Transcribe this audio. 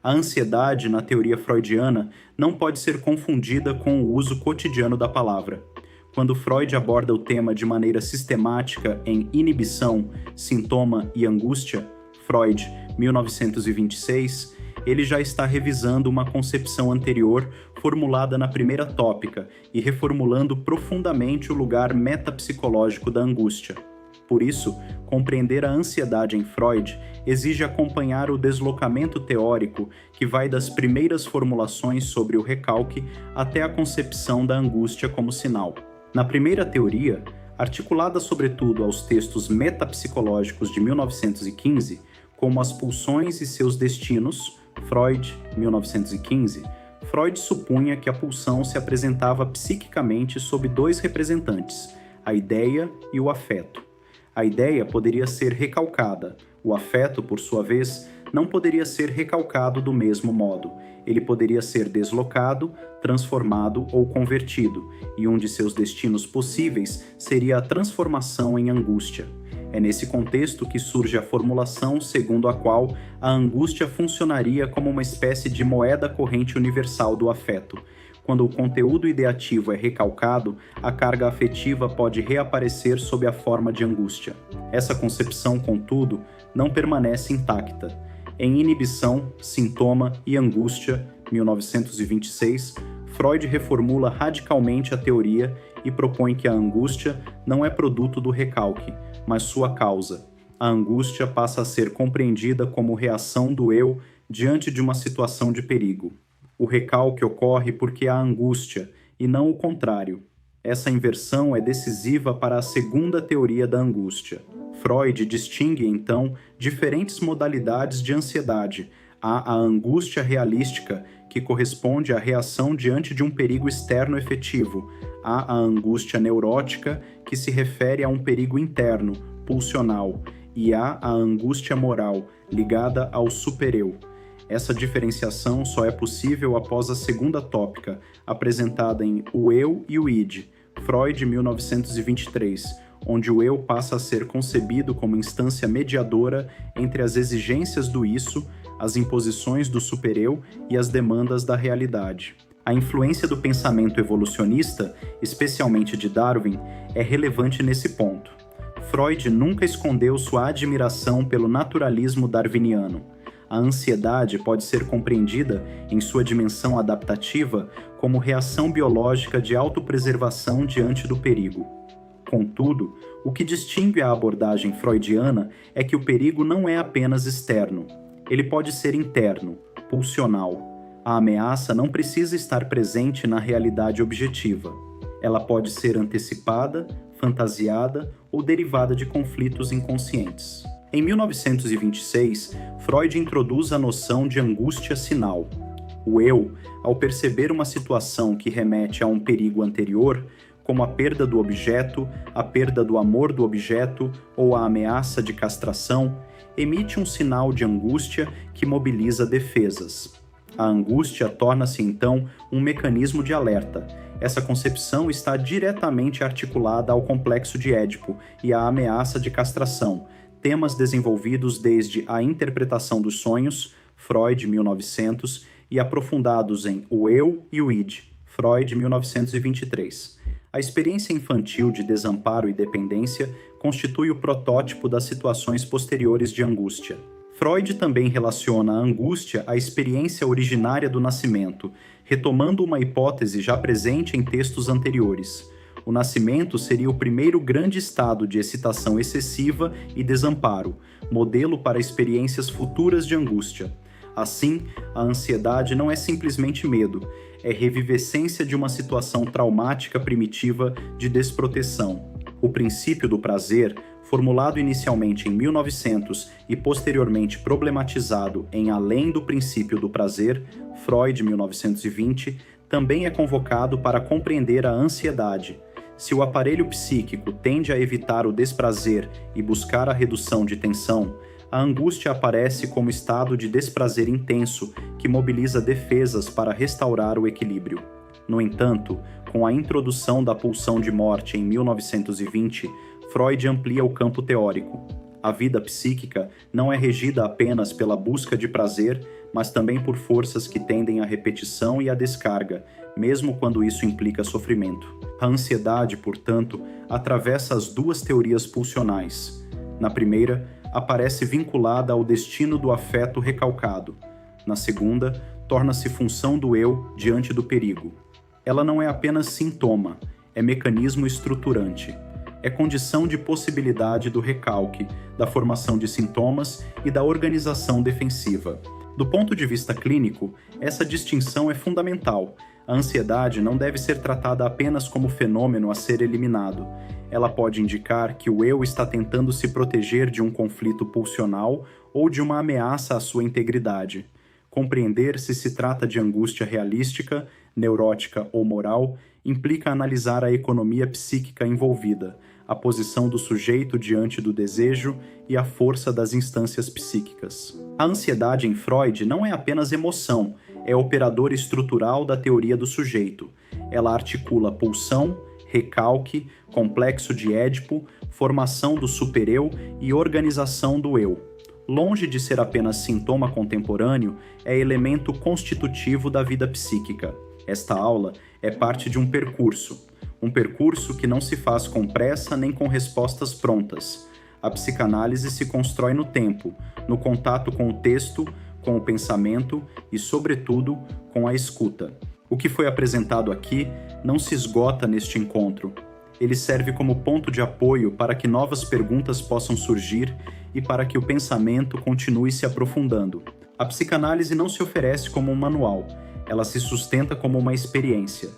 A ansiedade, na teoria freudiana, não pode ser confundida com o uso cotidiano da palavra. Quando Freud aborda o tema de maneira sistemática em Inibição, Sintoma e Angústia, Freud, 1926, ele já está revisando uma concepção anterior formulada na primeira tópica e reformulando profundamente o lugar metapsicológico da angústia. Por isso, compreender a ansiedade em Freud exige acompanhar o deslocamento teórico que vai das primeiras formulações sobre o recalque até a concepção da angústia como sinal. Na primeira teoria, articulada sobretudo aos textos metapsicológicos de 1915, como As Pulsões e Seus Destinos, Freud, 1915, Freud supunha que a pulsão se apresentava psiquicamente sob dois representantes, a ideia e o afeto. A ideia poderia ser recalcada, o afeto, por sua vez, não poderia ser recalcado do mesmo modo. Ele poderia ser deslocado, transformado ou convertido, e um de seus destinos possíveis seria a transformação em angústia. É nesse contexto que surge a formulação segundo a qual a angústia funcionaria como uma espécie de moeda corrente universal do afeto. Quando o conteúdo ideativo é recalcado, a carga afetiva pode reaparecer sob a forma de angústia. Essa concepção, contudo, não permanece intacta. Em Inibição, Sintoma e Angústia, 1926, Freud reformula radicalmente a teoria e propõe que a angústia não é produto do recalque, mas sua causa. A angústia passa a ser compreendida como reação do eu diante de uma situação de perigo. O recalque ocorre porque há angústia, e não o contrário. Essa inversão é decisiva para a segunda teoria da angústia. Freud distingue, então, diferentes modalidades de ansiedade. Há a angústia realística, que corresponde à reação diante de um perigo externo efetivo. Há a angústia neurótica, que se refere a um perigo interno, pulsional. E há a angústia moral, ligada ao supereu. Essa diferenciação só é possível após a segunda tópica, apresentada em O Eu e o Id, Freud, 1923, onde o eu passa a ser concebido como instância mediadora entre as exigências do isso, as imposições do supereu e as demandas da realidade. A influência do pensamento evolucionista, especialmente de Darwin, é relevante nesse ponto. Freud nunca escondeu sua admiração pelo naturalismo darwiniano. A ansiedade pode ser compreendida, em sua dimensão adaptativa, como reação biológica de autopreservação diante do perigo. Contudo, o que distingue a abordagem freudiana é que o perigo não é apenas externo. Ele pode ser interno, pulsional. A ameaça não precisa estar presente na realidade objetiva. Ela pode ser antecipada, fantasiada ou derivada de conflitos inconscientes. Em 1926, Freud introduz a noção de angústia sinal. O eu, ao perceber uma situação que remete a um perigo anterior, como a perda do objeto, a perda do amor do objeto ou a ameaça de castração, emite um sinal de angústia que mobiliza defesas. A angústia torna-se então um mecanismo de alerta. Essa concepção está diretamente articulada ao complexo de Édipo e à ameaça de castração, temas desenvolvidos desde a interpretação dos sonhos, Freud, 1900, e aprofundados em O Eu e o Id, Freud, 1923. A experiência infantil de desamparo e dependência constitui o protótipo das situações posteriores de angústia. Freud também relaciona a angústia à experiência originária do nascimento, retomando uma hipótese já presente em textos anteriores. O nascimento seria o primeiro grande estado de excitação excessiva e desamparo, modelo para experiências futuras de angústia. Assim, a ansiedade não é simplesmente medo, é revivescência de uma situação traumática primitiva de desproteção. O princípio do prazer, formulado inicialmente em 1900 e posteriormente problematizado em Além do Princípio do Prazer, Freud, 1920, também é convocado para compreender a ansiedade. Se o aparelho psíquico tende a evitar o desprazer e buscar a redução de tensão, a angústia aparece como estado de desprazer intenso que mobiliza defesas para restaurar o equilíbrio. No entanto, com a introdução da pulsão de morte em 1920, Freud amplia o campo teórico. A vida psíquica não é regida apenas pela busca de prazer, mas também por forças que tendem à repetição e à descarga, mesmo quando isso implica sofrimento. A ansiedade, portanto, atravessa as duas teorias pulsionais. Na primeira, aparece vinculada ao destino do afeto recalcado. Na segunda, torna-se função do eu diante do perigo. Ela não é apenas sintoma, é mecanismo estruturante. É condição de possibilidade do recalque, da formação de sintomas e da organização defensiva. Do ponto de vista clínico, essa distinção é fundamental. A ansiedade não deve ser tratada apenas como fenômeno a ser eliminado. Ela pode indicar que o eu está tentando se proteger de um conflito pulsional ou de uma ameaça à sua integridade. Compreender se se trata de angústia realística, neurótica ou moral implica analisar a economia psíquica envolvida, a posição do sujeito diante do desejo e a força das instâncias psíquicas. A ansiedade em Freud não é apenas emoção, é operador estrutural da teoria do sujeito. Ela articula pulsão, recalque, complexo de Édipo, formação do supereu e organização do eu. Longe de ser apenas sintoma contemporâneo, é elemento constitutivo da vida psíquica. Esta aula é parte de um percurso que não se faz com pressa nem com respostas prontas. A psicanálise se constrói no tempo, no contato com o texto, com o pensamento e, sobretudo, com a escuta. O que foi apresentado aqui não se esgota neste encontro. Ele serve como ponto de apoio para que novas perguntas possam surgir e para que o pensamento continue se aprofundando. A psicanálise não se oferece como um manual, ela se sustenta como uma experiência.